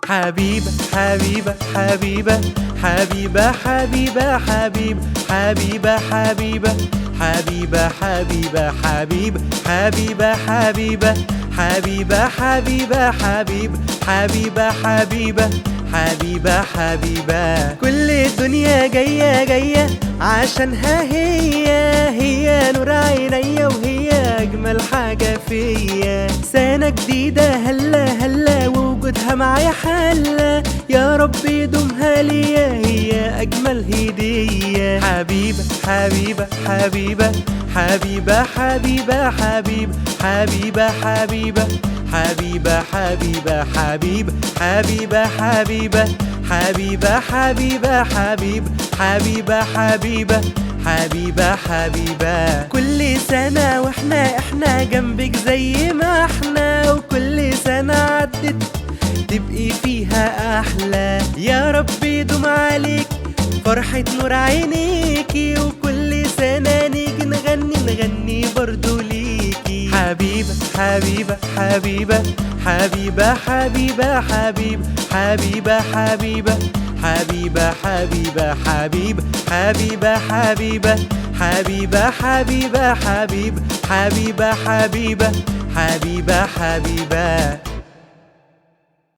حبيبة حبيبة حبيبة حبيبة حبيبة حبيب حبيبة حبيبة حبيبة حبيبة حبيب حبيبة حبيبة حبيبة حبيبة حبيب حبيبة حبيبة حبيبة حبيبة. كل الدنيا جاية جاية عشانها، هي نور عينيا وهي أجمل حاجة فيا. سنة جديدة هلا ووجودها معايا حلة، يا رب يدومها ليا هي أجمل هدية. حبيبة حبيبة حبيبة حبيبة حبيبة حبيب حبيبة حبيبة حبيبة حبيبة حبيب حبيبة حبيبة حبيبة حبيبة حبيب حبيبة حبيبة حبيبة حبيبة. كل سنة واحنا جنبك زي ما احنا، وكل سنة عدت تبقي فيها احلى. يا رب يدوم عليك فرحة نور عينيكي، وكل سنة نيجي نغني برضو ليكي. حبيبة حبيبة حبيبة حبيبة حبيبة حبيب حبيبة حبيبة حبيبة حبيبة حبيب حبيبة حبيبة حبيبة حبيبة حبيب حبيبة حبيبة حبيبة حبيبة.